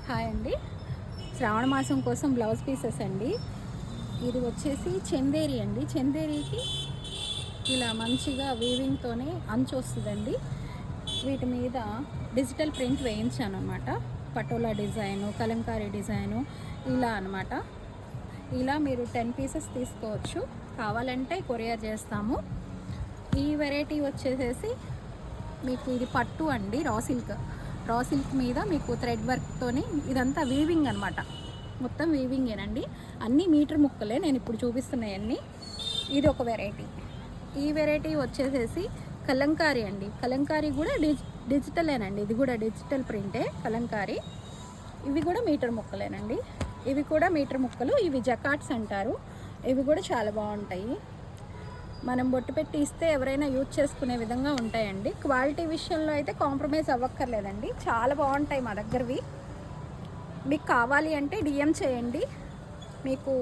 Hi అండి. శ్రావణ మాసం కోసం బ్లౌజ్ పీసెస్ అండి. ఇది వచ్చేసి చందేరి అండి. చందేరికి ఇలా మంచిగా వీవింగ్తోనే అంచు వస్తుందండి. వీటి మీద డిజిటల్ ప్రింట్ వేయించాను అనమాట. పటోలా డిజైను, కలంకారీ డిజైను ఇలా అనమాట. ఇలా మీరు 10 పీసెస్ తీసుకోవచ్చు. కావాలంటే కొరియర్ చేస్తాము. ఈ వెరైటీ వచ్చేసేసి మీకు ఇది పట్టు అండి, రా సిల్క్ మీద మీకు థ్రెడ్ వర్క్తోని ఇదంతా వీవింగ్ అనమాట. మొత్తం వీవింగేనండి. అన్నీ మీటర్ ముక్కలే నేను ఇప్పుడు చూపిస్తున్నాయన్నీ. ఇది ఒక వెరైటీ. ఈ వెరైటీ వచ్చేసేసి కలంకారీ అండి. కలంకారీ కూడా డిజిటలేనండి. ఇది కూడా డిజిటల్ ప్రింటే కలంకారీ. ఇవి కూడా మీటర్ ముక్కలేనండి. ఇవి కూడా మీటర్ ముక్కలు. ఇవి జకాట్స్ అంటారు. ఇవి కూడా చాలా బాగుంటాయి. మనం బొట్టు పెట్టి ఇస్తే ఎవరైనా యూజ్ చేసుకునే విధంగా ఉంటాయండి. క్వాలిటీ విషయంలో అయితే కాంప్రమైజ్ అవ్వక్కర్లేదండి. చాలా బాగుంటాయి మా దగ్గరవి. మీకు కావాలి అంటే DM చేయండి. మీకు